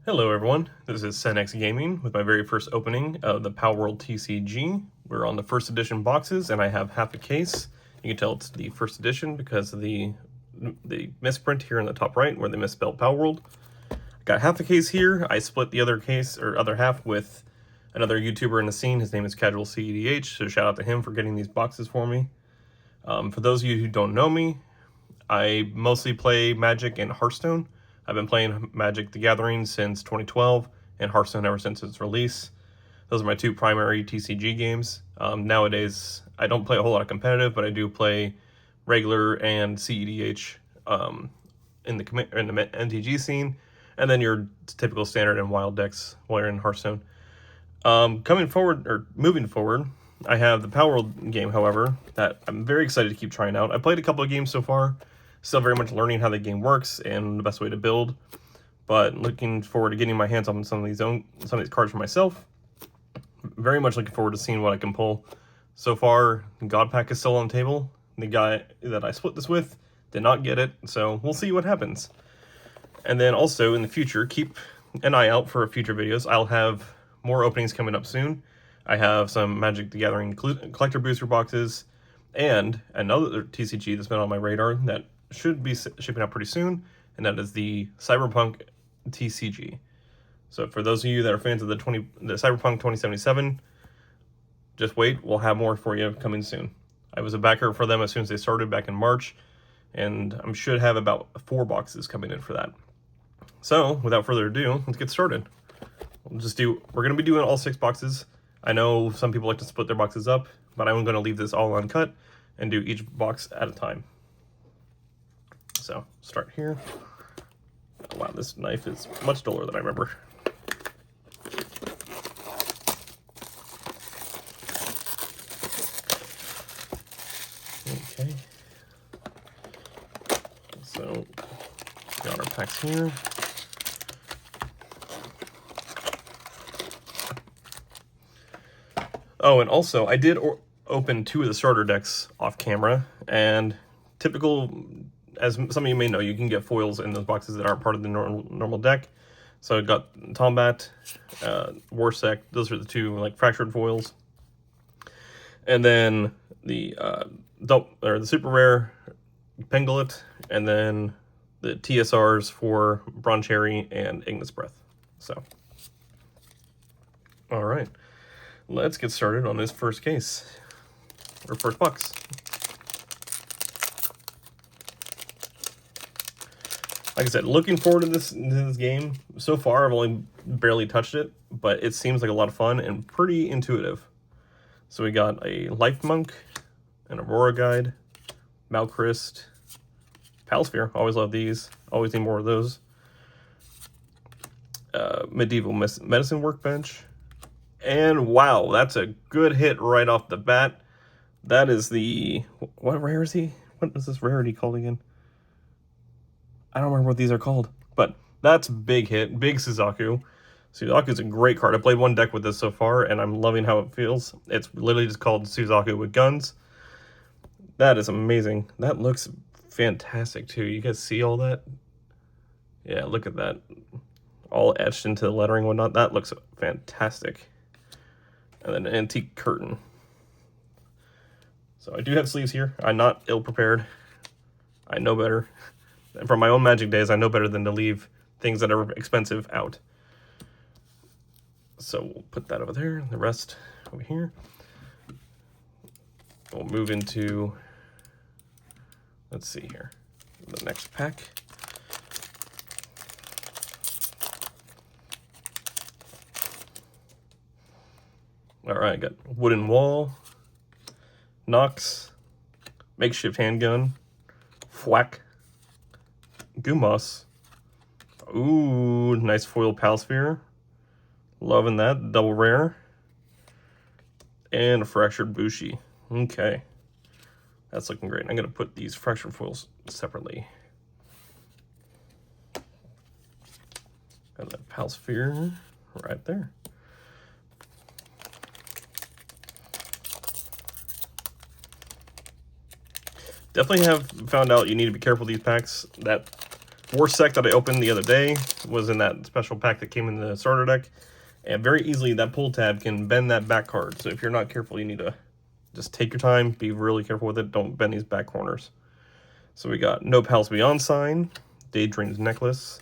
Hello everyone, this is Senex Gaming with my very first opening of the Palworld TCG. We're on the first edition boxes and I have half a case. You can tell it's the first edition because of the misprint here in the top right where they misspelled Palworld. Got half a case here. I split the other case, or other half, with another YouTuber in the scene. His name is CasualTCG, so shout out to him for getting these boxes for me. For those of you who don't know me, I mostly play Magic and Hearthstone. I've been playing Magic the Gathering since 2012 and Hearthstone ever since its release. Those are my two primary TCG games. Nowadays, I don't play a whole lot of competitive, but I do play regular and CEDH in the MTG scene, and then your typical standard and wild decks while you're in Hearthstone. Moving forward, I have the Palworld game, however, that I'm very excited to keep trying out. I played a couple of games so far. Still very much learning how the game works and the best way to build, but looking forward to getting my hands on some of these cards for myself. Very much looking forward to seeing what I can pull. So far, God Pack is still on the table. The guy that I split this with did not get it, so we'll see what happens. And then also in the future, keep an eye out for future videos. I'll have more openings coming up soon. I have some Magic the Gathering collector booster boxes and another TCG that's been on my radar that should be shipping out pretty soon, and that is the Cyberpunk TCG. So for those of you that are fans of the Cyberpunk 2077, just wait, we'll have more for you coming soon. I was a backer for them as soon as they started back in March, and I should have about 4 boxes coming in for that. So without further ado, let's get started. We're going to be doing all 6 boxes. I know some people like to split their boxes up, but I'm going to leave this all uncut and do each box at a time. So, start here. Oh, wow, this knife is much duller than I remember. Okay. So, got our packs here. Oh, and also, I did open 2 of the starter decks off camera, and typical, as some of you may know, you can get foils in those boxes that aren't part of the normal deck. So I got Tombat, Warsec, those are the 2 like fractured foils. And then the super rare Pengullet, and then the TSRs for Broncherry and Ignis Breath. So, all right, let's get started on this first case, or first box. Like I said, looking forward to this game. So far, I've only barely touched it, but it seems like a lot of fun and pretty intuitive. So we got a Life Monk, an Aurora Guide, Malchrist, Palsphere, always love these, always need more of those. Medieval Medicine Workbench, and wow, that's a good hit right off the bat. That is the, what rare is he? What is this rarity called again? I don't remember what these are called, but that's big hit, big Suzaku. Suzaku is a great card. I played 1 deck with this so far, and I'm loving how it feels. It's literally just called Suzaku with guns. That is amazing. That looks fantastic, too. You guys see all that? Yeah, look at that. All etched into the lettering and whatnot. That looks fantastic. And then an antique curtain. So I do have sleeves here. I'm not ill-prepared. I know better. From my own Magic days, I know better than to leave things that are expensive out. So we'll put that over there, the rest over here. We'll move into, let's see here, the next pack. All right, I got Wooden Wall, Nox, Makeshift Handgun, Thwack, Gumas. Ooh, nice foil Palsphere. Loving that. Double rare. And a Fractured Bushi. Okay. That's looking great. I'm going to put these fractured foils separately. Got that Palsphere right there. Definitely have found out you need to be careful with these packs. That War Sect that I opened the other day was in that special pack that came in the starter deck. And very easily, that pull tab can bend that back card. So if you're not careful, you need to just take your time, be really careful with it. Don't bend these back corners. So we got No Pals Beyond Sign, Daydream's Necklace,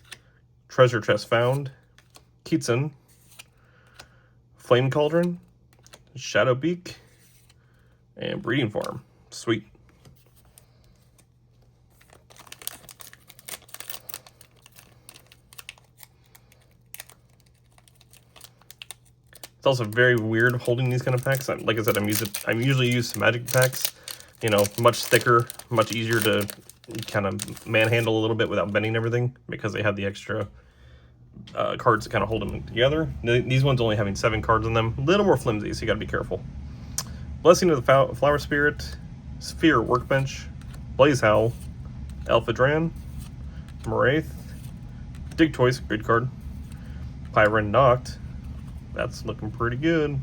Treasure Chest Found, Keatson, Flame Cauldron, Shadow Beak, and Breeding Farm. Sweet. It's also very weird holding these kind of packs. Like I said, I usually use Magic packs. You know, much thicker, much easier to kind of manhandle a little bit without bending everything because they have the extra cards to kind of hold them together. These ones only having 7 cards in them, a little more flimsy, so you got to be careful. Blessing of the Flower Spirit, Sphere Workbench, Blaze Howl, Elphadran, Moraith, Dig Toys, good card, Pyren Noct, that's looking pretty good.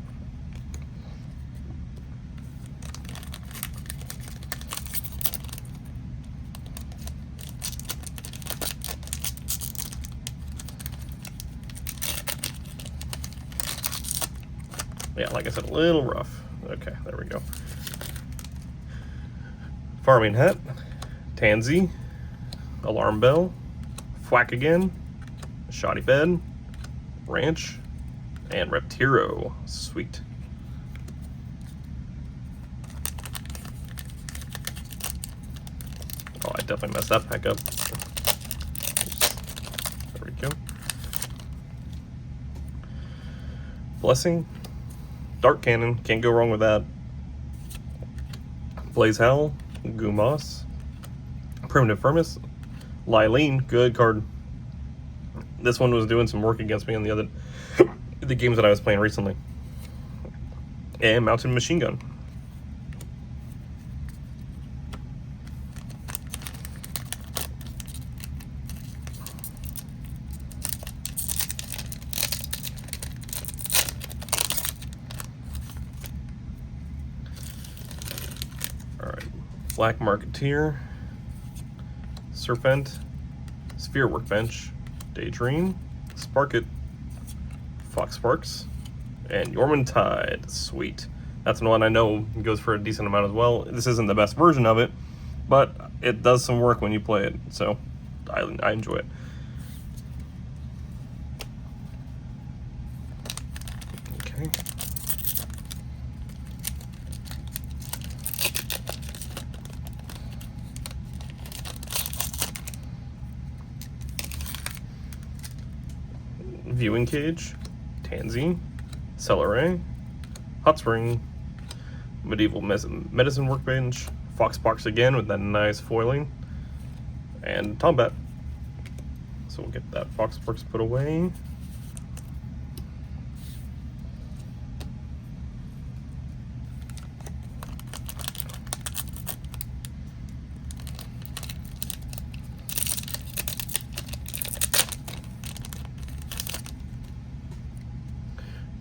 Yeah, like I said, a little rough. Okay, there we go. Farming Hat, Tansy, Alarm Bell, Thwack Again, Shoddy Bed, Ranch, and Reptiro. Sweet. Oh, I definitely messed that pack up. There we go. Blessing, Dark Cannon, can't go wrong with that. Blaze Howl, Gumas, Primitive Furnace, Lylene, good card. This one was doing some work against me on the games that I was playing recently. And Mountain Machine Gun. Alright, Black Marketeer, Serpent, Sphere Workbench, Daydream, Spark It, Fox Sparks, and Yorman Tide. Sweet. That's one I know goes for a decent amount as well. This isn't the best version of it, but it does some work when you play it, so I enjoy it. Okay. Viewing Cage, Tansy, Celeray, Hot Spring, Medieval Medicine Workbench, Fox Box again with that nice foiling, and Tombat. So we'll get that Fox Box put away.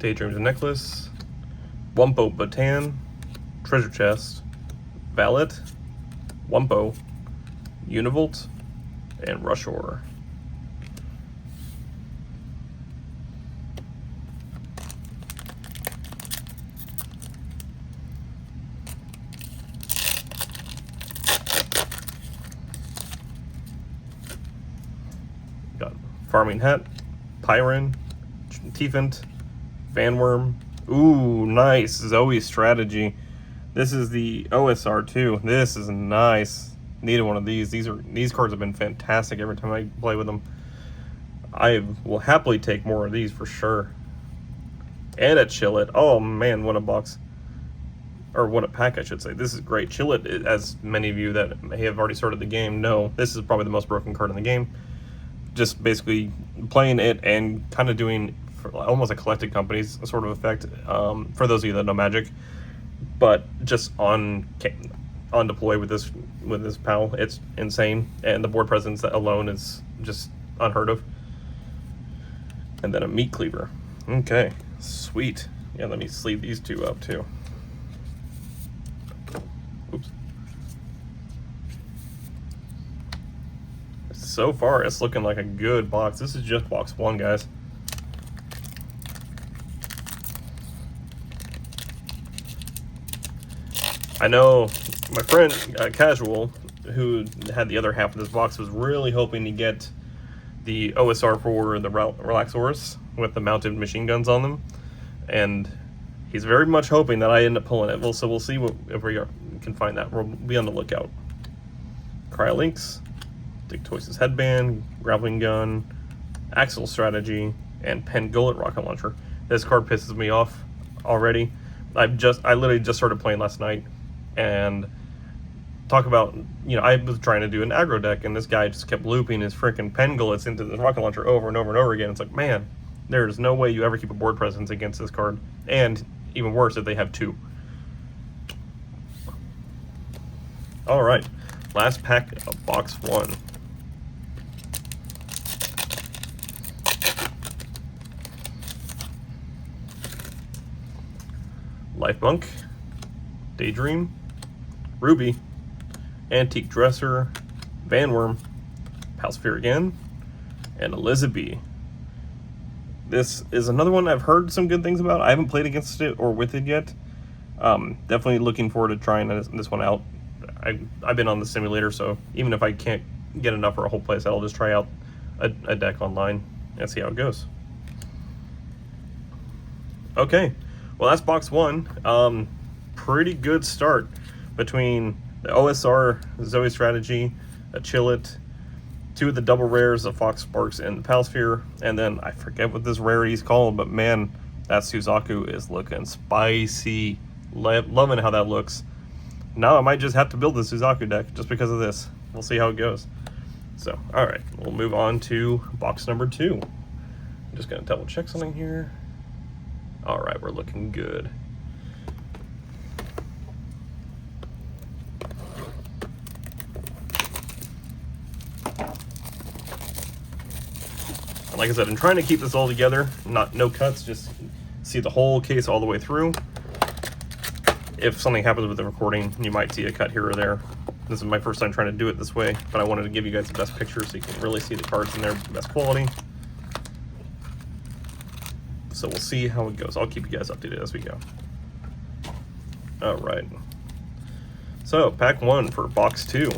Daydream's Necklace, Wumpo Batan, Treasure Chest, Valet, Wumpo, Univolt, and Rushor. Got Farming Hat, Pyren, Tiefent, Vanworm. Ooh, nice. Zoe's Strategy. This is the OSR too. This is nice. Needed one of these. These cards have been fantastic every time I play with them. I will happily take more of these for sure. And a Chillet. Oh man, what a box. Or what a pack, I should say. This is great. Chillet, as many of you that may have already started the game know, this is probably the most broken card in the game. Just basically playing it and kind of doing almost a Collected Companies sort of effect, for those of you that know Magic, but just on deploy with this PAL, it's insane, and the board presence that alone is just unheard of. And then a Meat Cleaver. Okay, sweet. Yeah, let me sleeve these two up too. Oops. So far, it's looking like a good box. This is just box 1, guys. I know my friend Casual, who had the other half of this box, was really hoping to get the OSR for the Relaxaurus with the mounted machine guns on them, and he's very much hoping that I end up pulling it. Well, so we'll see if we can find that. We'll be on the lookout. Cryolinks, Dictois's headband, grappling gun, Axial Strategy, and Pen Gullet rocket launcher. This card pisses me off already. I literally just started playing last night, and talk about, you know, I was trying to do an aggro deck, and this guy just kept looping his freaking Pen Gullets into the rocket launcher over and over and over again. It's like, man, there's no way you ever keep a board presence against this card, and even worse if they have 2. All right, last pack of box 1. Life Monk, Daydream, Ruby, Antique Dresser, Vanworm, Palsphere again, and Elizabeth. This is another one I've heard some good things about. I haven't played against it or with it yet. Definitely looking forward to trying this one out. I've been on the simulator, so even if I can't get enough for a whole playset, I'll just try out a deck online and see how it goes. Okay, well, that's box 1. Pretty good start between the OSR, Zoe Strategy, a Chillet, 2 of the double rares, the Fox Sparks and the Palsphere, and then I forget what this rarity is called, but man, that Suzaku is looking spicy. Loving how that looks. Now I might just have to build the Suzaku deck just because of this. We'll see how it goes. So, all right, we'll move on to box number 2. I'm just gonna double check something here. All right, we're looking good. And like I said, I'm trying to keep this all together, no cuts, just see the whole case all the way through. If something happens with the recording, you might see a cut here or there. This is my first time trying to do it this way, but I wanted to give you guys the best picture so you can really see the cards in their best quality. So we'll see how it goes. I'll keep you guys updated as we go. All right. So pack 1 for box 2.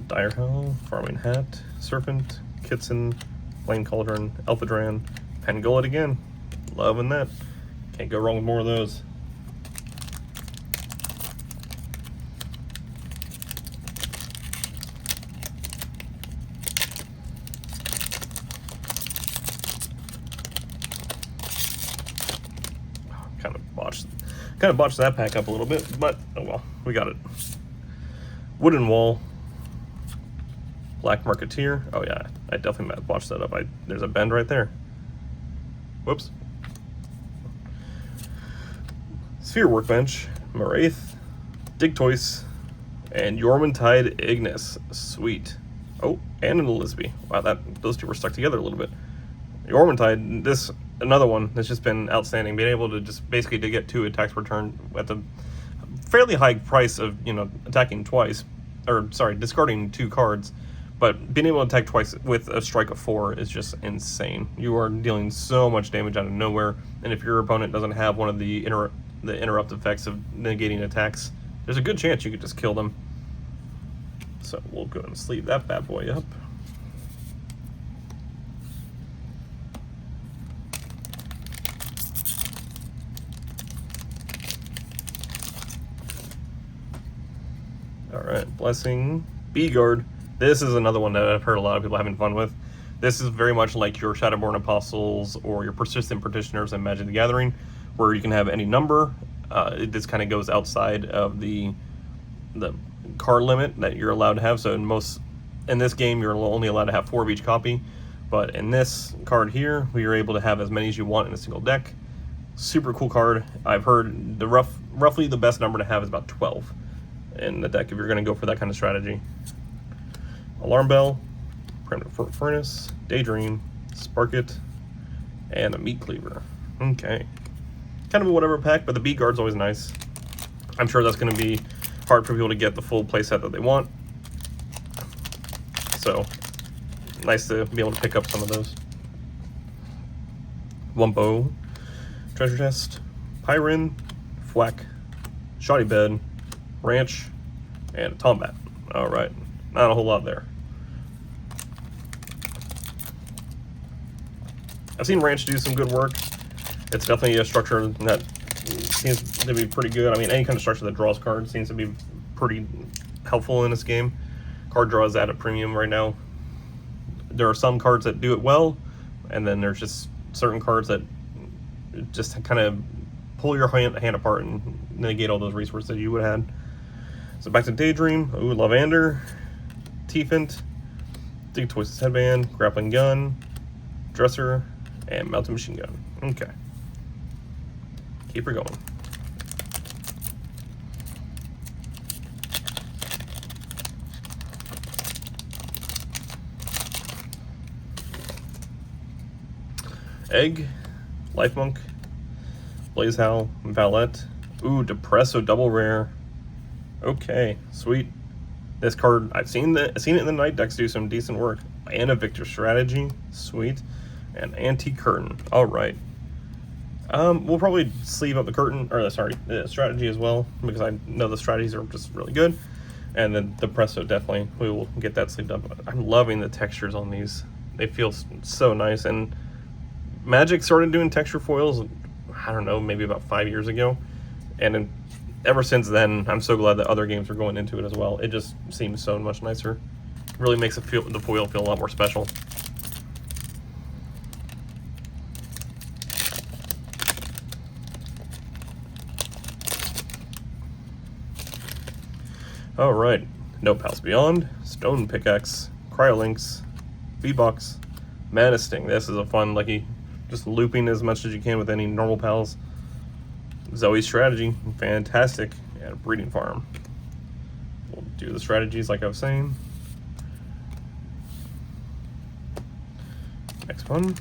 Direhell, Farming Hat, Serpent, Kitson, Flame Cauldron, Elphadran, Pen Gullet again. Loving that. Can't go wrong with more of those. Kind of botched that pack up a little bit, but oh well, we got it. Wooden Wall, Black Marketeer. Oh yeah, I definitely might have botched that up. There's a bend right there. Whoops. Sphere Workbench, Moraith, Dictois, and Yormantide Ignis. Sweet. Oh, and an Elizabeth. Wow, those 2 were stuck together a little bit. Yormantide, another one that's just been outstanding, being able to just basically to get 2 attacks per turn at the fairly high price of, you know, attacking twice, or sorry, discarding 2 cards, but being able to attack twice with a strike of 4 is just insane. You are dealing so much damage out of nowhere, and if your opponent doesn't have one of the interrupt effects of negating attacks, there's a good chance you could just kill them. So we'll go and sleeve that bad boy up. All right, Blessing, B-Guard. This is another one that I've heard a lot of people having fun with. This is very much like your Shadowborn Apostles or your Persistent Petitioners in Magic the Gathering, where you can have any number. This kind of goes outside of the card limit that you're allowed to have. So in this game, you're only allowed to have 4 of each copy. But in this card here, you're able to have as many as you want in a single deck. Super cool card. I've heard roughly the best number to have is about 12 in the deck if you're going to go for that kind of strategy. Alarm Bell, Primitive Furnace, Daydream, Spark It, and a Meat Cleaver. Okay. kind of a whatever pack, but the B guard's always nice. I'm sure that's going to be hard for people to get the full playset that they want. So, nice to be able to pick up some of those. Wumpo, Treasure Chest, Pyrin, Fwack, Shoddy Bed, Ranch, and Tombat. Alright, not a whole lot there. I've seen Ranch do some good work. It's definitely a structure that seems to be pretty good. I mean, any kind of structure that draws cards seems to be pretty helpful in this game. Card draw is at a premium right now. There are some cards that do it well, and then there's just certain cards that just kind of pull your hand apart and negate all those resources that you would have had. So back to Daydream. Ooh, Lavander, Tiefent, Dig Twisted Headband, Grappling Gun, Dresser, and Mountain Machine Gun. Okay. Keep her going. Egg, Life Monk, Blaze Howl, Valette. Ooh, Depresso double rare. Okay, sweet. This card, I've seen it in the night decks do some decent work. And a Victor Strategy, sweet. And Antique Curtain, all right. We'll probably sleeve up the curtain, or sorry, the strategy as well, because I know the strategies are just really good. And then the Presso, definitely, we will get that sleeved up. I'm loving the textures on these. They feel so nice. And Magic started doing texture foils, I don't know, maybe about 5 years ago. And then, ever since then, I'm so glad that other games are going into it as well. It just seems so much nicer. Really makes the foil feel a lot more special. Alright, No Pals Beyond, Stone Pickaxe, Cryolinks, V-Box, Mana Sting. This is a fun, lucky, just looping as much as you can with any normal pals. Zoe's Strategy, fantastic, and Breeding Farm. We'll do the strategies like I was saying. Next one.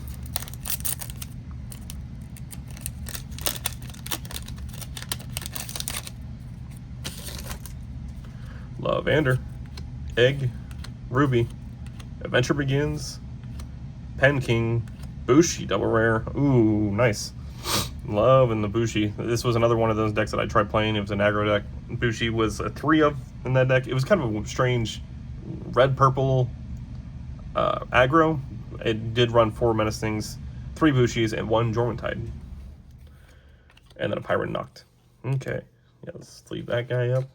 Lavander, Egg, Ruby, Adventure Begins, Pen King, Bushi, double rare. Ooh, nice. Loving the Bushi. This was another one of those decks that I tried playing. It was an aggro deck. Bushi was a 3 of in that deck. It was kind of a strange red-purple aggro. It did run 4 Menace Things, 3 Bushis, and 1 Jormuntide. And then a Pyrin Noct. Okay. Yeah, let's leave that guy up.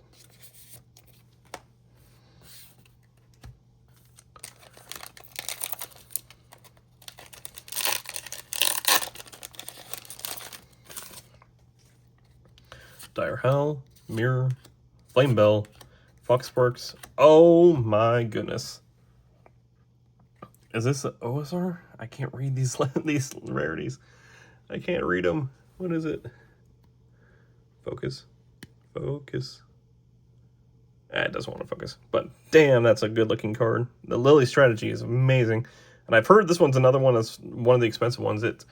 Dire Hell, Mirror, Flame Bell, Fox Sparks. Oh my goodness. Is this an OSR? I can't read these these rarities. I can't read them. What is it? Focus. Focus. It doesn't want to focus. But damn, that's a good looking card. The Lily Strategy is amazing. And I've heard this one's another one that's one of the expensive ones. It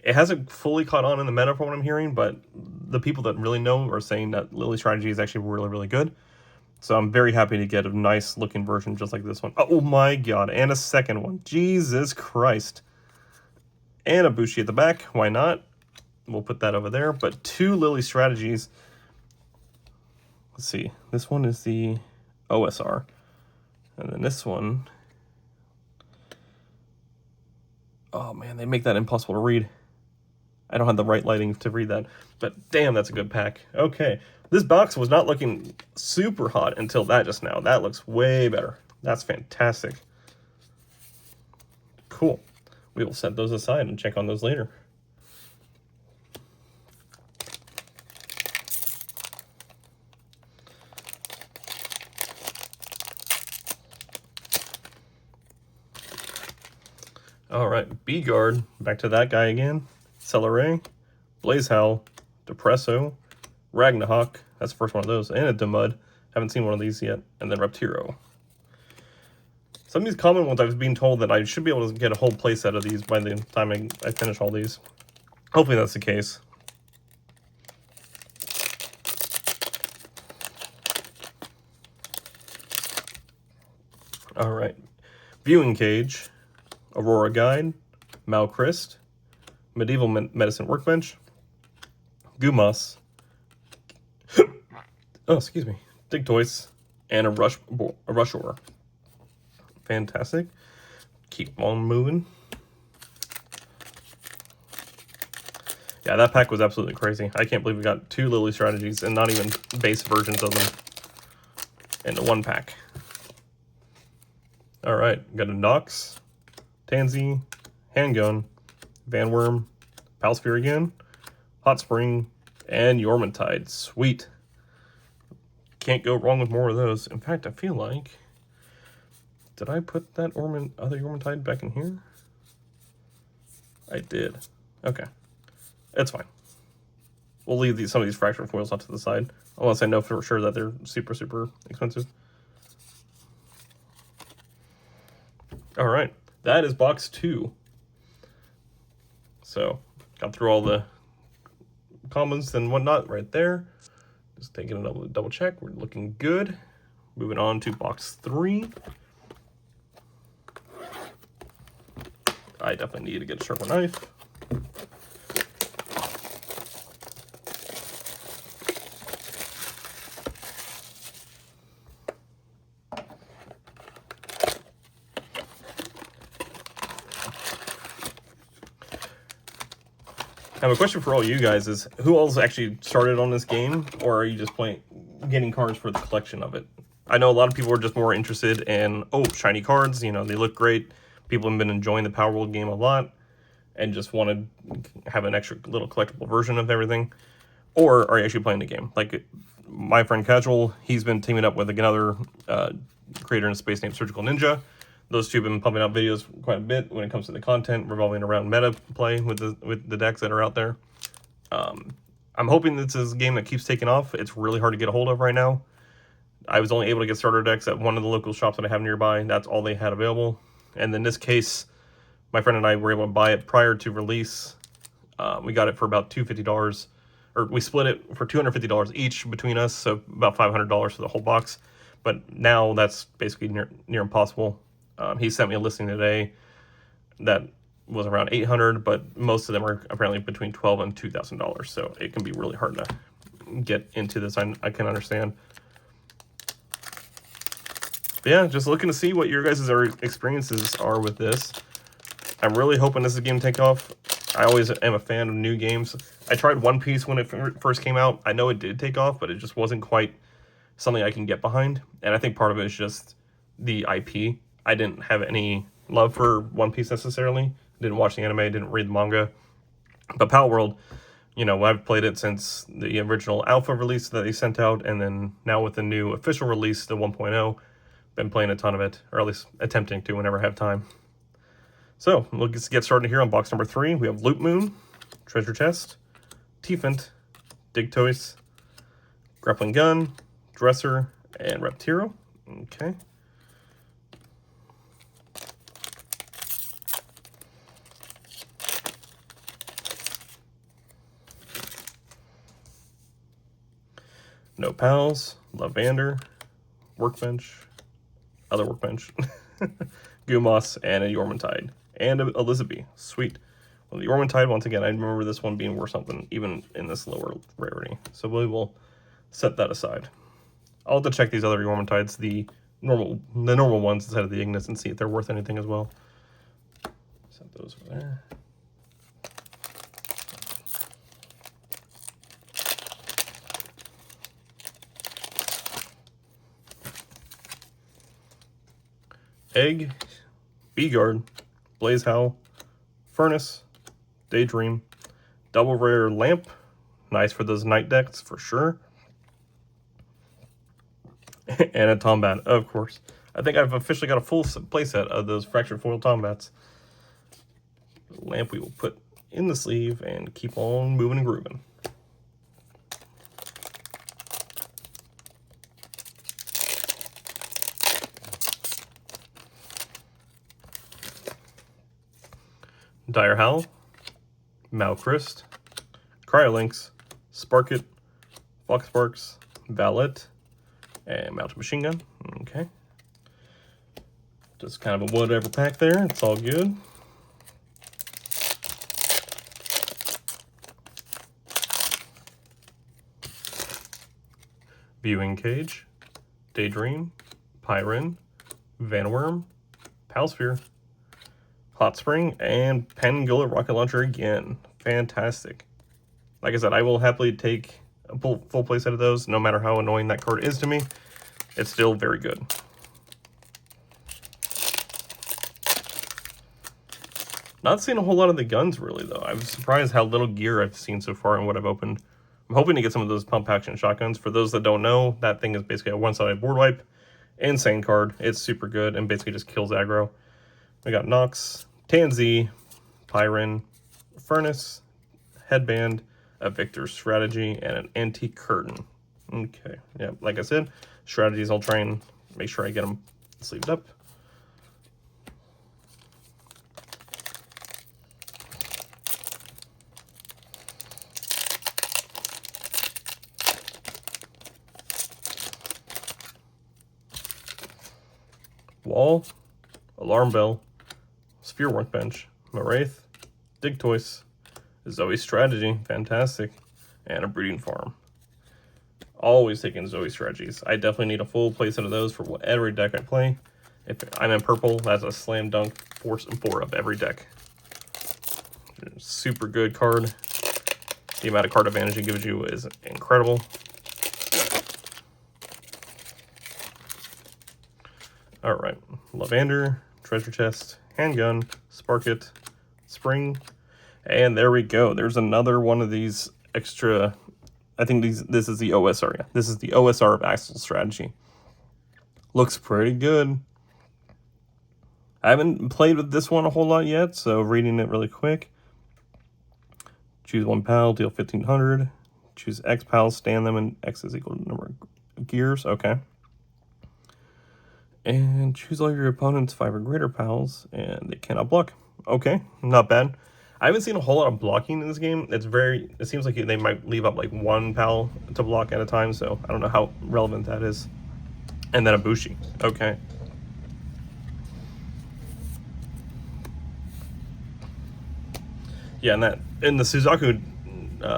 hasn't fully caught on in the meta from what I'm hearing, but the people that really know are saying that Lily Strategy is actually really, really good. So I'm very happy to get a nice looking version just like this one. Oh my god, and a second one. Jesus Christ. And a Bushi at the back. Why not? We'll put that over there. But 2 Lily Strategies. Let's see. This one is the OSR. And then this one. Oh man, they make that impossible to read. I don't have the right lighting to read that, but damn, that's a good pack. Okay, this box was not looking super hot until that just now. That looks way better. That's fantastic. Cool. We will set those aside and check on those later. All right, B-Guard, back to that guy again. Celeray, Blaze Howl, Depresso, Ragnahawk, that's the first one of those, and a Demud. Haven't seen one of these yet. And then Reptiro. Some of these common ones, I was being told that I should be able to get a whole playset of these by the time I finish all these. Hopefully that's the case. All right. Viewing Cage, Aurora Guide, Malchrist, Medieval Medicine Workbench, Gumas, oh, excuse me, Digtois, and a Rushor. Fantastic. Keep on moving. Yeah, that pack was absolutely crazy. I can't believe we got 2 Lily strategies and not even base versions of them into one pack. All right, got a Nox, Tansy, Handgun, Vanworm, Palsphere again, Hot Spring, and Yormantide. Sweet. Can't go wrong with more of those. In fact, I feel like... Did I put that other Yormantide back in here? I did. Okay. It's fine. We'll leave some of these fractured foils off to the side, unless I know for sure that they're super, super expensive. All right. That is box 2. So, got through all the commons and whatnot right there. Just taking a double check. We're looking good. Moving on to box 3. I definitely need to get a sharper knife. I have a question for all you guys is, who else actually started on this game, or are you just getting cards for the collection of it? I know a lot of people are just more interested in, oh, shiny cards, you know, they look great. People have been enjoying the Palworld game a lot and just want to have an extra little collectible version of everything. Or are you actually playing the game? Like my friend Casual, he's been teaming up with another creator in space named Surgical Ninja. Those two have been pumping out videos quite a bit when it comes to the content revolving around meta play with the decks that are out there. I'm hoping this is a game that keeps taking off. It's really hard to get a hold of right now. I was only able to get starter decks at one of the local shops that I have nearby. That's all they had available. And in this case, my friend and I were able to buy it prior to release. We got it for about $250, or we split it for $250 each between us, so about $500 for the whole box. But now that's basically near impossible. He sent me a listing today that was around $800, but most of them are apparently between $1,200 and $2,000. So it can be really hard to get into this. I can understand. But yeah, just looking to see what your guys' experiences are with this. I'm really hoping this is a game to take off. I always am a fan of new games. I tried One Piece when it first came out. I know it did take off, but it just wasn't quite something I can get behind. And I think part of it is just the IP. I didn't have any love for One Piece necessarily. Didn't watch the anime, didn't read the manga. But Palworld, you know, I've played it since the original alpha release that they sent out, and then now with the new official release, the 1.0, been playing a ton of it, or at least attempting to whenever I have time. So, let's get started here on box number 3. We have Loop Moon, Treasure Chest, Teefant, Digtois, Grappling Gun, Dresser, and Reptiro. Okay. No Pals, Lavander, Workbench, other Workbench, Gumas, and a Yormantide, and a Elizabeth. Sweet. Well, the Yormantide, once again, I remember this one being worth something, even in this lower rarity. So we will set that aside. I'll have to check these other Yormantides, the normal ones instead of the Ignis, and see if they're worth anything as well. Set those over there. Egg, B-Guard, Blaze Howl, Furnace, Daydream, Double Rare Lamp, nice for those night decks for sure, and a Tombat, of course. I think I've officially got a full playset of those Fractured Foil Tombats. Lamp we will put in the sleeve and keep on moving and grooving. Dire Howl, Malchrist, Cryolinks, Sparkit, Foxsparks, Valet, and Mounted Machine Gun. Okay. Just kind of a whatever pack there. It's all good. Viewing Cage, Daydream, Pyrin, Vanworm, Palsphere, Hot Spring, and Pangolin Rocket Launcher again. Fantastic. Like I said, I will happily take a full play set of those, no matter how annoying that card is to me. It's still very good. Not seeing a whole lot of the guns, really, though. I'm surprised how little gear I've seen so far in what I've opened. I'm hoping to get some of those pump action shotguns. For those that don't know, that thing is basically a one-sided board wipe. Insane card. It's super good and basically just kills aggro. We got Nox, Tansy, Pyrin, Furnace, Headband, a Victor Strategy, and an Antique Curtain. Okay, yeah, like I said, strategies, I'll try and make sure I get them sleeved up. Wall, Alarm Bell, Sphere Workbench, Moraith, Digtoise, Zoe's Strategy, fantastic, and a Breeding Farm. Always taking Zoe strategies. I definitely need a full playset of those for whatever deck I play. If I'm in purple, that's a slam dunk 4 of every deck. Super good card. The amount of card advantage it gives you is incredible. Alright, Lavander, Treasure Chest, Handgun, Sparkit, Spring, and there we go. There's another one of these extra, I think this is the OSR, yeah. This is the OSR of CasualTCG. Looks pretty good. I haven't played with this one a whole lot yet, so reading it really quick. Choose 1 pal, deal 1500. Choose X pals, stand them, and X is equal to the number of gears. Okay. And choose all your opponent's 5 or greater pals, and they cannot block. Okay, not bad. I haven't seen a whole lot of blocking in this game. It seems like they might leave up like 1 pal to block at a time, so I don't know how relevant that is. And then a Bushi. Okay. Yeah, and in the Suzaku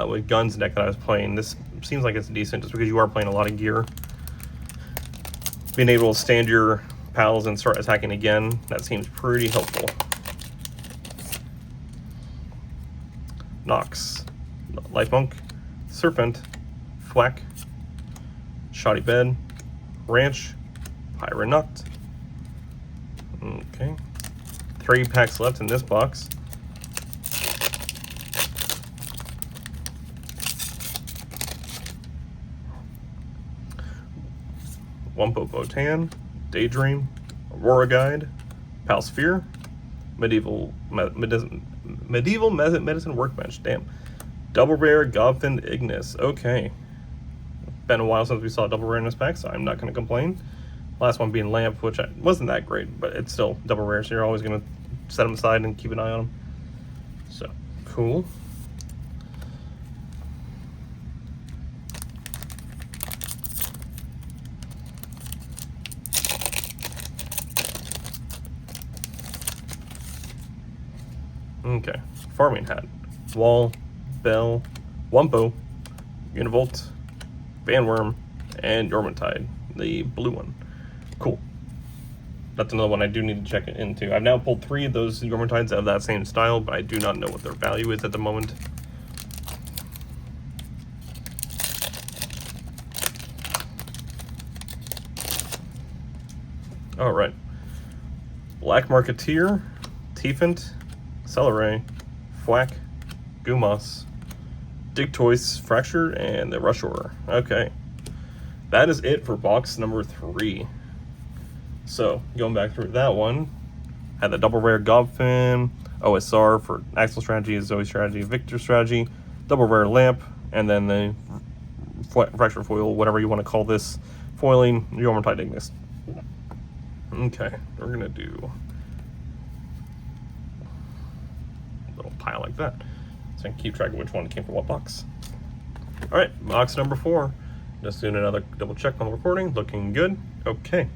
with guns deck that I was playing, this seems like it's decent just because you are playing a lot of gear. Being able to stand your pals and start attacking again, that seems pretty helpful. Nox, Life Monk, Serpent, Thwack, Shoddy Bed, Ranch, Pyrin Noct. Okay. 3 packs left in this box. Wumpo Botan, Daydream, Aurora Guide, Palsphere, Medieval Medicine Workbench, damn. Double Rare Godfin Ignis, okay. Been a while since we saw double rare in this pack, so I'm not going to complain. Last one being Lamp, which wasn't that great, but it's still double rare, so you're always going to set them aside and keep an eye on them. So, cool. Okay, Farming Hat, Wall, Bell, Wumpo, Univolt, Vanworm, and Yormantide, the blue one. Cool. That's another one I do need to check into. I've now pulled 3 of those Yormantides of that same style, but I do not know what their value is at the moment. Alright. Black Marketeer, Tiefent, Celeray, Thwack, Gumas, Digtoise, Fracture, and the Rush Order. Okay. That is it for box number 3. So, going back through that one, had the double rare Godfin, OSR for Axel Strategy, Zoe Strategy, Victor Strategy, double rare Lamp, and then the Fracture Foil, whatever you want to call this, foiling Yormantide Ignis. Okay, we're going to do pile like that, so I can keep track of which one came from what box. All right, box number 4. Just doing another double check on the recording. Looking good. Okay.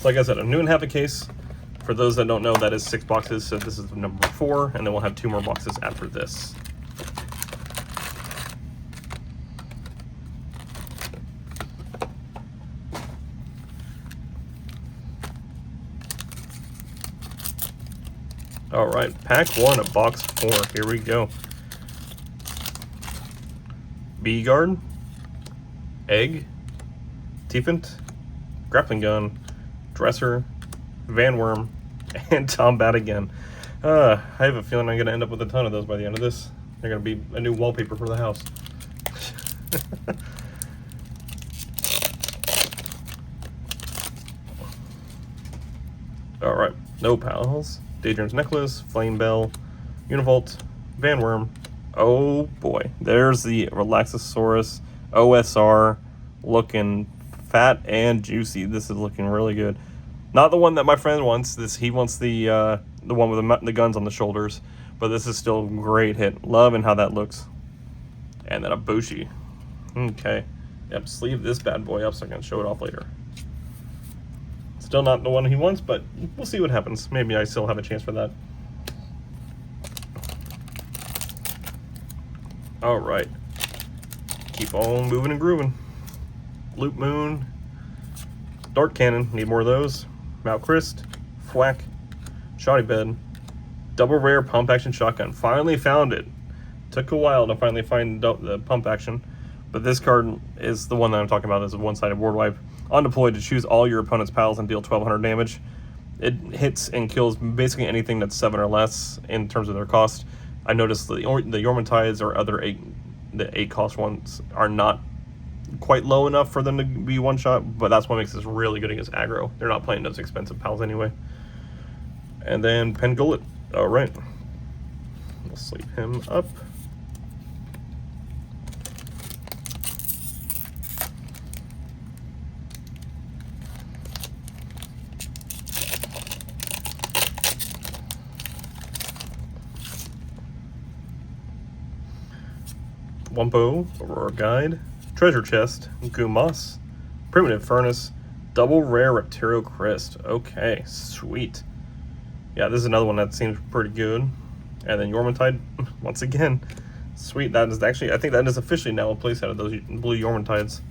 So like I said, I'm doing half a case. For those that don't know, that is 6 boxes, so this is number 4, and then we'll have 2 more boxes after this. All right, pack 1 of box 4. Here we go. Bee Guard, Egg, Tiefent, Grappling Gun, Dresser, Van Worm, and Tombat again. I have a feeling I'm going to end up with a ton of those by the end of this. They're going to be a new wallpaper for the house. All right, No Pals, Daedrin's Necklace, Flame Bell, Univolt, Van Worm. Oh boy, there's the Relaxosaurus OSR, looking fat and juicy. This is looking really good. Not the one that my friend wants. He wants the one with the guns on the shoulders, but this is still a great hit. Loving how that looks. And then a Bushi. Okay, yep. Sleeve this bad boy up so I can show it off later. Still not the one he wants, but we'll see what happens. Maybe I still have a chance for that. All right, keep on moving and grooving. Loop Moon, Dark Cannon, need more of those. Malchrist, Thwack, Shoddy Bed, Double Rare Pump Action Shotgun. Finally found it. Took a while to finally find the pump action, but this card is the one that I'm talking about. Is a one-sided board wipe. On deploy, to choose all your opponent's pals and deal 1200 damage. It hits and kills basically anything that's 7 or less in terms of their cost. I noticed the Yormantides or other 8 cost ones are not quite low enough for them to be one shot, but that's what makes this really good against aggro. They're not playing those expensive pals anyway. And then Pengullet. All right, we'll sleep him up. Wumpo, Aurora Guide, Treasure Chest, Gumas, Primitive Furnace, Double Rare Reptilial Crest. Okay, sweet. Yeah, this is another one that seems pretty good. And then Yormantide, once again. Sweet, that is actually, I think that is officially now a playset of those blue Yormantides.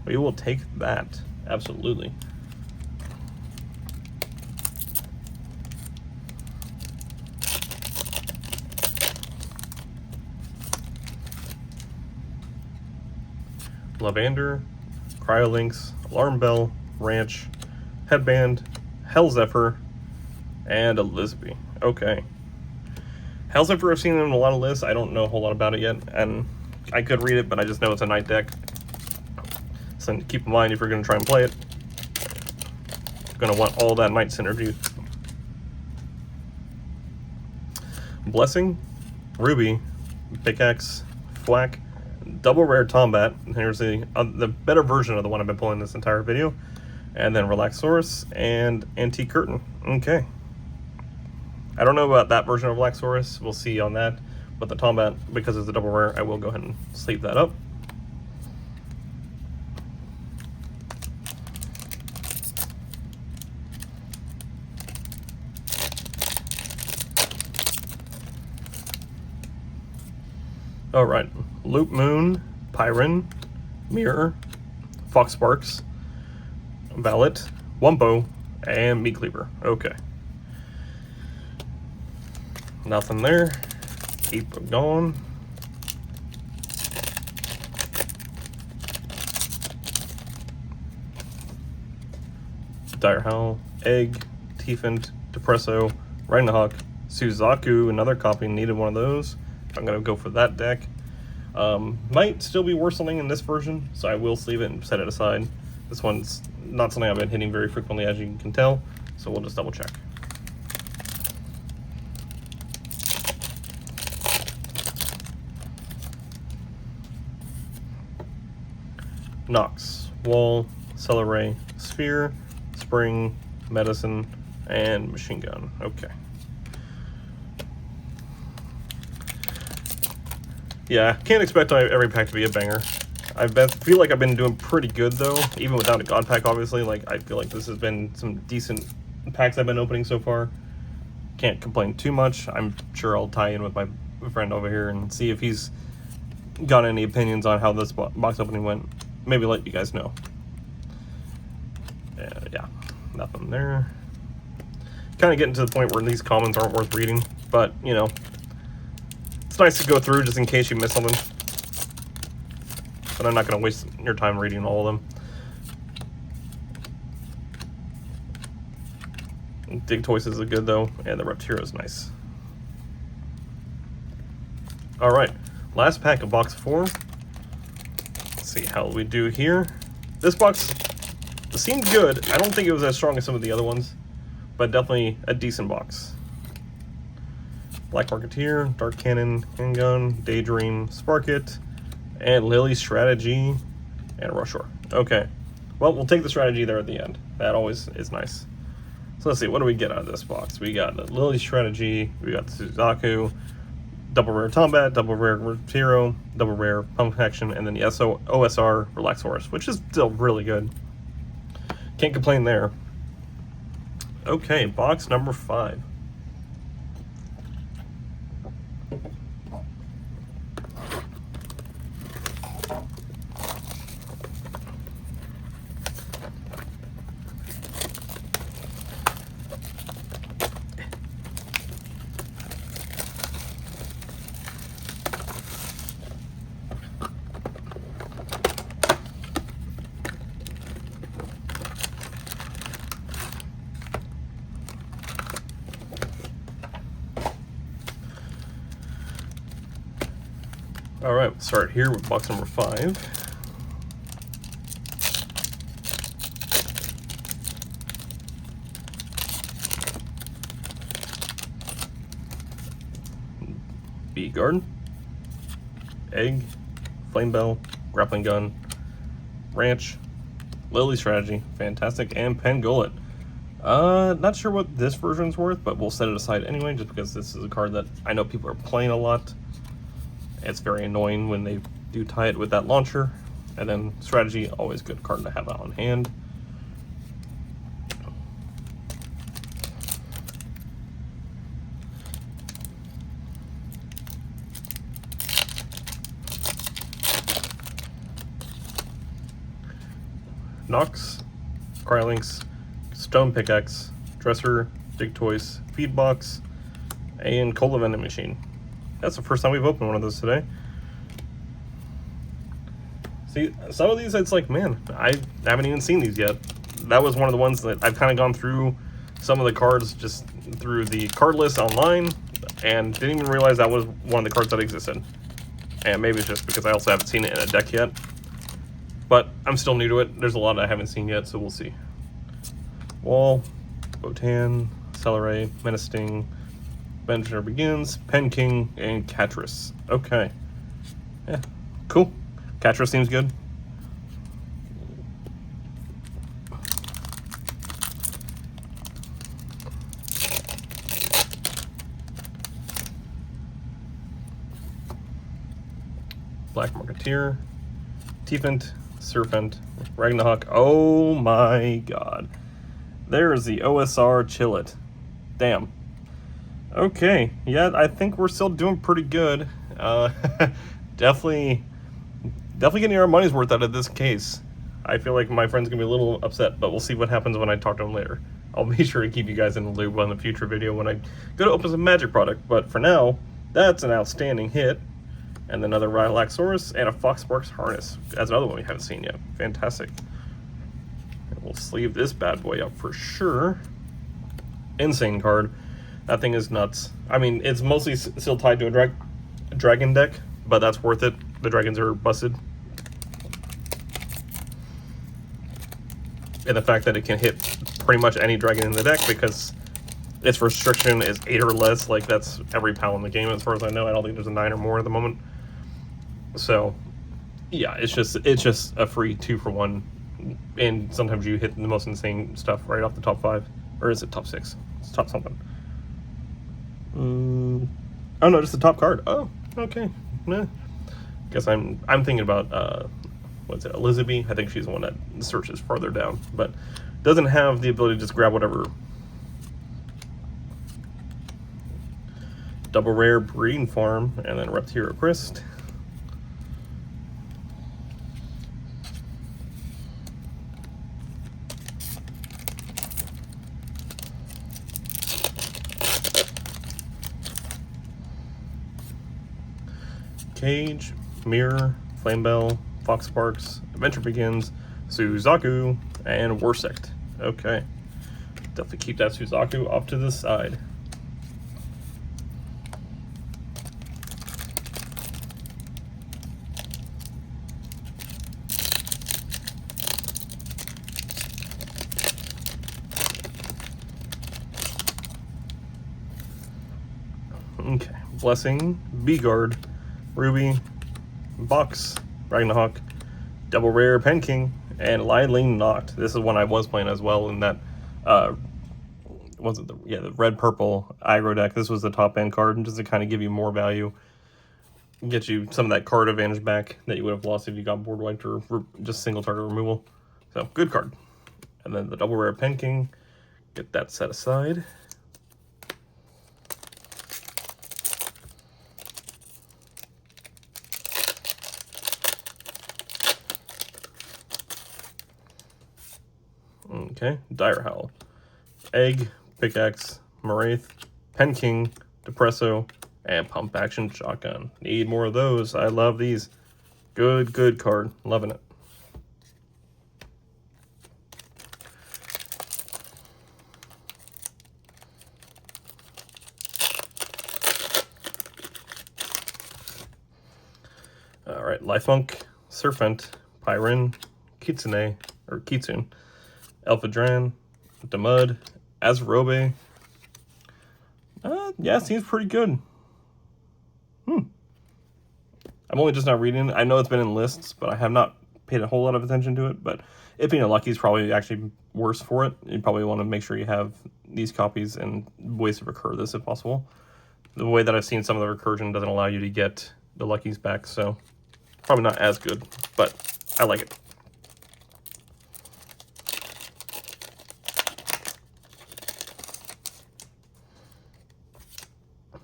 We will take that, absolutely. Lavander, Cryolinks, Alarm Bell, Ranch, Headband, Hell Zephyr, and Elizabeth. Okay. Hell Zephyr, I've seen in a lot of lists. I don't know a whole lot about it yet, and I could read it, but I just know it's a night deck. So keep in mind if you're going to try and play it, you're going to want all that night synergy. Blessing, Ruby, Pickaxe, Thwack, Double Rare Tombat. Here's the better version of the one I've been pulling this entire video. And then Relaxosaurus and Antique Curtain. Okay. I don't know about that version of Relaxosaurus. We'll see on that. But the Tombat, because it's a double rare, I will go ahead and sleeve that up. All right, Loop Moon, Pyron, Mirror, Fox Sparks, Valet, Wumpo, and Meat Cleaver. Okay. Nothing there. Keep going. Dire Howl, Egg, Tiefent, Depresso, Ragnarok, Suzaku, another copy, needed one of those. I'm going to go for that deck. Might still be worse something in this version, so I will sleeve it and set it aside. This one's not something I've been hitting very frequently, as you can tell, so we'll just double check. Nox, Wall, Celeray, Sphere, Spring, Medicine, and Machine Gun. Okay. Yeah, can't expect every pack to be a banger. feel like I've been doing pretty good though, even without a God pack, obviously. Like, I feel like this has been some decent packs I've been opening so far. Can't complain too much. I'm sure I'll tie in with my friend over here and see if he's got any opinions on how this box opening went. Maybe let you guys know. Yeah, nothing there. Kind of getting to the point where these comments aren't worth reading, but you know, it's nice to go through just in case you miss something. But I'm not going to waste your time reading all of them. Dig Toys is good though, and the Reptiro is nice. Alright, last pack of box 4. Let's see how we do here. This box seemed good. I don't think it was as strong as some of the other ones, but definitely a decent box. Black Marketeer, Dark Cannon, Handgun, Daydream, Spark It, and Lily's Strategy, and Rushor. Okay, well, we'll take the strategy there at the end. That always is nice. So let's see, what do we get out of this box? We got the Lily's Strategy, we got the Suzaku, double rare Tombat, double rare Hero, double rare Pump Action, and then the OSR Relaxaurus, which is still really good. Can't complain there. Okay, box number 5. All right, we'll start here with box number 5. Bee Garden, Egg, Flame Bell, Grappling Gun, Ranch, Lily Strategy, fantastic, and Pangolin. Not sure what this version's worth, but we'll set it aside anyway, just because this is a card that I know people are playing a lot. It's very annoying when they do tie it with that launcher. And then Strategy, always good card to have on hand. Nox, Crylinx, Stone Pickaxe, Dresser, Dig Toys, Feed Box, and Cola Vending Machine. That's the first time we've opened one of those today. See, some of these, it's like, man, I haven't even seen these yet. That was one of the ones that I've kind of gone through some of the cards just through the card list online and didn't even realize that was one of the cards that existed. And maybe it's just because I also haven't seen it in a deck yet. But I'm still new to it. There's a lot I haven't seen yet, so we'll see. Wall, Botan, Celeray, Menacing, Benjamin Begins, Pen King, and Catris. Okay. Yeah, cool. Catris seems good. Black Marketeer, Tiefent, Serpent, Ragnarok. Oh my god. There's the OSR Chillet. Damn. Okay, yeah, I think we're still doing pretty good. Definitely getting our money's worth out of this case. I feel like my friend's gonna be a little upset, but we'll see what happens when I talk to him later. I'll be sure to keep you guys in the loop on the future video when I go to open some Magic product, but for now, that's an outstanding hit. And another Relaxaurus and a Foxparks Harness. That's another one we haven't seen yet. Fantastic. And we'll sleeve this bad boy up for sure. Insane card. That thing is nuts. I mean, it's mostly still tied to a dragon deck, but that's worth it. The dragons are busted. And the fact that it can hit pretty much any dragon in the deck because its restriction is 8 or less, like that's every PAL in the game as far as I know. I don't think there's a 9 or more at the moment. So, yeah, it's just a free 2-for-1. And sometimes you hit the most insane stuff right off the top 5. Or is it top 6? It's top something. Oh no, just the top card. Oh, okay. Nah. Guess I'm thinking about what's it, Elizabeth? I think she's the one that searches farther down, but doesn't have the ability to just grab whatever. Double rare Breeding Farm, and then Reptiro Crest. Cage, Mirror, Flamebell, Fox Sparks, Adventure Begins, Suzaku, and Warsect. Okay. Definitely keep that Suzaku off to the side. Okay. Blessing, B-Guard, Ruby, Box, Ragnarok, Double Rare Penking, and Liling Noct. This is one I was playing as well in that, wasn't the red-purple aggro deck. This was the top end card, just to kind of give you more value, get you some of that card advantage back that you would have lost if you got board wiped or just single target removal. So, good card. And then the Double Rare Penking, get that set aside. Okay, Dire Howl, Egg, Pickaxe, Moraith, Penking, Depresso, and Pump Action Shotgun. Need more of those. I love these. Good card. Loving it. Alright, Lifelunk, Serpent, Pyrin, Kitsune, Elphadran, Demud, Azarobe. Yeah, seems pretty good. I'm only just not reading it. I know it's been in lists, but I have not paid a whole lot of attention to it. But it being unlucky is probably actually worse for it. You probably want to make sure you have these copies and ways to recur this if possible. The way that I've seen some of the recursion doesn't allow you to get the luckies back, so probably not as good, but I like it.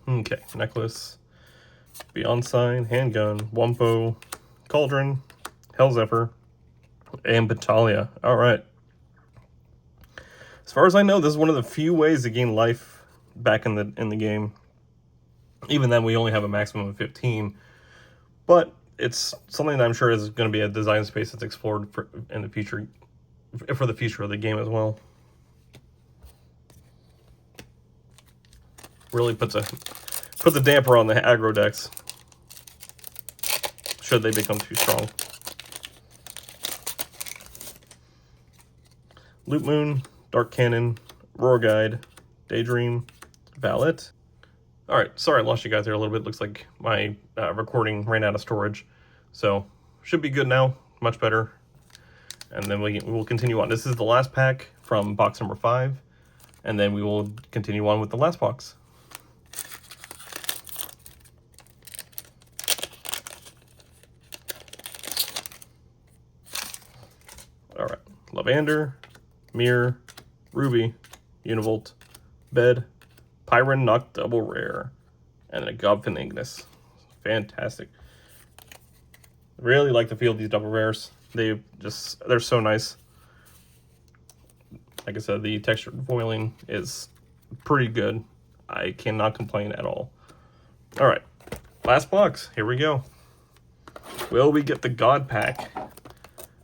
Okay, Necklace, Beyond Sign, Handgun, Wumpo, Cauldron, Hellzephyr, and Battalia. Alright. As far as I know, this is one of the few ways to gain life back in the game. Even then, we only have a maximum of 15. But it's something that I'm sure is going to be a design space that's explored in the future, for the future of the game as well. Really puts a damper on the aggro decks, should they become too strong. Loop Moon, Dark Cannon, Roar Guide, Daydream, Valet. Alright, sorry I lost you guys there a little bit. Looks like my recording ran out of storage. So, should be good now. Much better. And then we will continue on. This is the last pack from box number 5. And then we will continue on with the last box. Alright, Lavander, Mirror, Ruby, Univolt, Bed, Pyrin Noct Double Rare, and a Gobfin Ignis. Fantastic. Really like the feel of these double rares. They're so nice. Like I said, the textured foiling is pretty good. I cannot complain at all. Alright, last box. Here we go. Will we get the God Pack?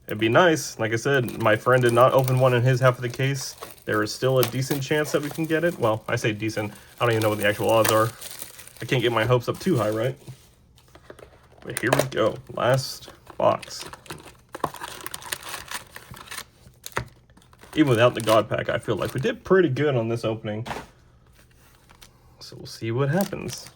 It'd be nice. Like I said, my friend did not open one in his half of the case. There is still a decent chance that we can get it. Well, I say decent. I don't even know what the actual odds are. I can't get my hopes up too high, right? But here we go. Last box. Even without the God Pack, I feel like we did pretty good on this opening. So we'll see what happens.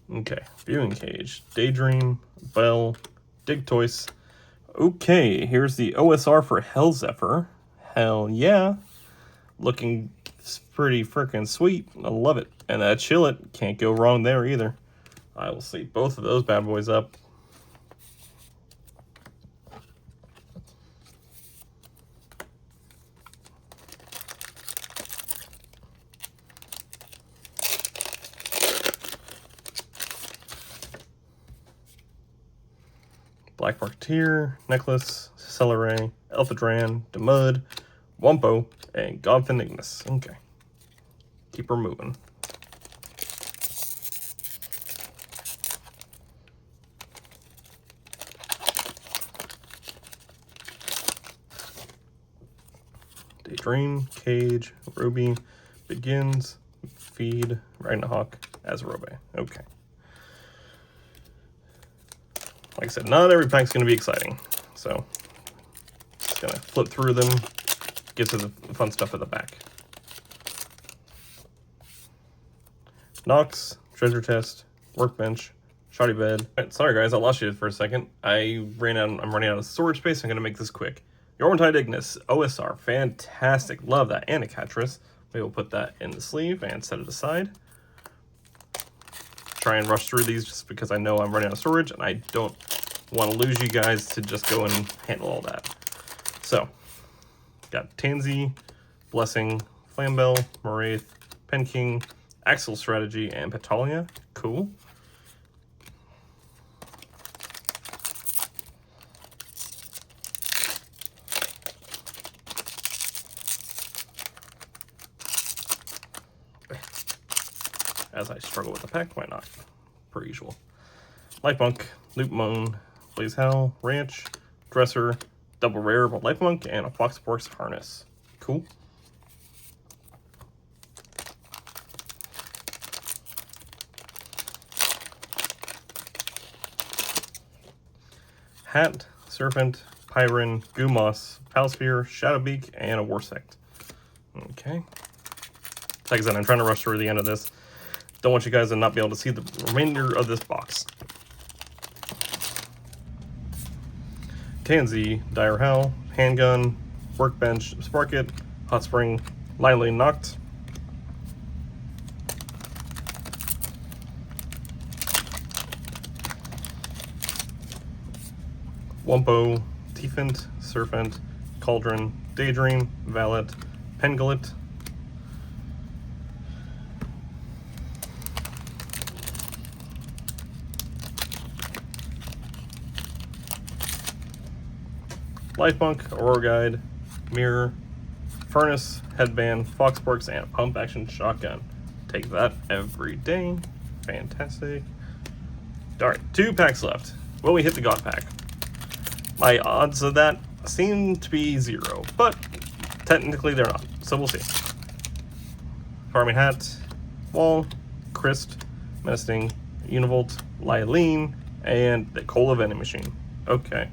Okay, Viewing Cage, Daydream, Bell, Digtoise. Okay, here's the OSR for Hellzephyr. Hell yeah. Looking It's pretty freaking sweet. I love it. And that Chill It, can't go wrong there either. I will sleep both of those bad boys up. Black Marketeer, Necklace, Celeray, Elphadran, Demud, Wumpo, and Godfin Ignis. Okay. Keep her moving. Daydream, Cage, Ruby, Begins, Feed, Ragnarok, Azarobe. Okay. Like I said, not every pack's going to be exciting, so just going to flip through them, get to the fun stuff at the back. Nox, Treasure Chest, Workbench, Shoddy Bed. Right, sorry guys, I lost you for a second. I'm running out of storage space. I'm going to make this quick. Yorwintide Ignis, OSR, fantastic. Love that. And a Catris. We will put that in the sleeve and set it aside. Try and rush through these just because I know I'm running out of storage and I don't want to lose you guys to just go and handle all that. So, got Tansy, Blessing, Flambell, Moraith, Penking, Axel Strategy, and Petalia. Cool. As I struggle with the pack, why not? Per usual. Life Monk, Loop Moan, Blaze Hell, Ranch, Dresser, Double Rare Life Monk, and a Foxworks Harness. Cool. Hat, Serpent, Pyron, Gumoss, Palsphere, Shadowbeak, and a Warsect. Okay. Like I said, I'm trying to rush through the end of this. Don't want you guys to not be able to see the remainder of this box. Tansy, Dire Hell, Handgun, Workbench, Sparkit, Hot Spring, Lively Noct, Wumpo, Teefant, Serpent, Cauldron, Daydream, Valet, Pengullet, Life Monk, Aurora Guide, Mirror, Furnace, Headband, Foxworks, and a Pump Action Shotgun. Take that every day. Fantastic. Alright, 2 packs left. Will we hit the God pack? My odds of that seem to be 0, but technically they're not, so we'll see. Farming Hat, Wall, Christ, Menacing, Univolt, Lylene, and the Cola Vending Machine. Okay.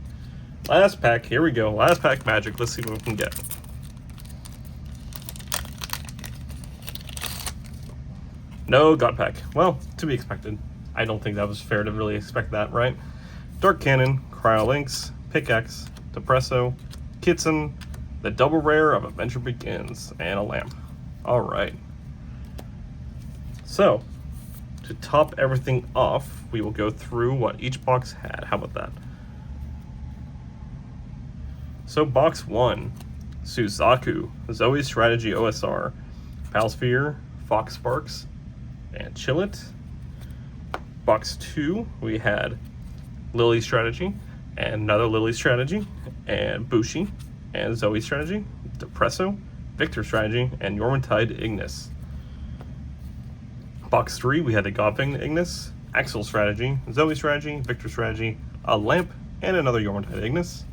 Last pack, here we go. Last pack magic. Let's see what we can get. No God pack. Well, to be expected. I don't think that was fair to really expect that, right? Dark Cannon, Cryolinks, Pickaxe, Depresso, Kitson, the double rare of Adventure Begins, and a lamp. Alright. So, to top everything off, we will go through what each box had. How about that? So box 1, Suzaku, Zoe's Strategy OSR, Palsphere, Fox Sparks, and Chill It. Box 2, we had Lily Strategy, and another Lily Strategy, and Bushi, and Zoe Strategy, Depresso, Victor Strategy, and Yorwintide Ignis. Box 3, we had the Godfin Ignis, Axel Strategy, Zoe Strategy, Victor Strategy, a Lamp, and another Yorwintide Ignis.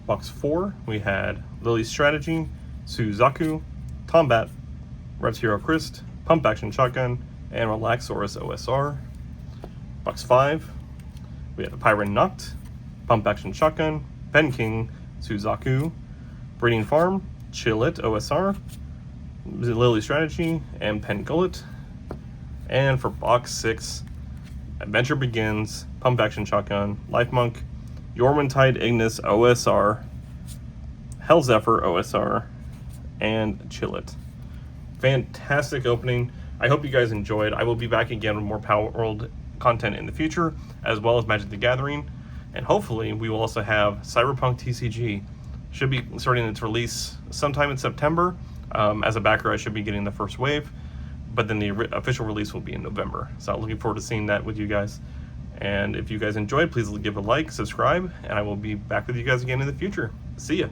Box 4, we had Lily's Strategy, Suzaku, Tombat, Revs Hero Christ, Pump Action Shotgun, and Relaxaurus OSR. Box 5, we had Pyron Noct, Pump Action Shotgun, Penking, Suzaku, Breeding Farm, Chill It OSR, Lily's Strategy, and Pengullet. And for box 6, Adventure Begins, Pump Action Shotgun, Life Monk, Yorwintide Ignis OSR, Hell Zephyr OSR, and Chill It. fantastic opening. I hope you guys enjoyed. I will be back again with more Palworld content in the future, as well as Magic the Gathering. And hopefully we will also have Cyberpunk TCG. Should be starting its release sometime in September. As a backer, I should be getting the first wave, but then the official release will be in November. So looking forward to seeing that with you guys. And if you guys enjoyed, please give a like, subscribe, and I will be back with you guys again in the future. See ya.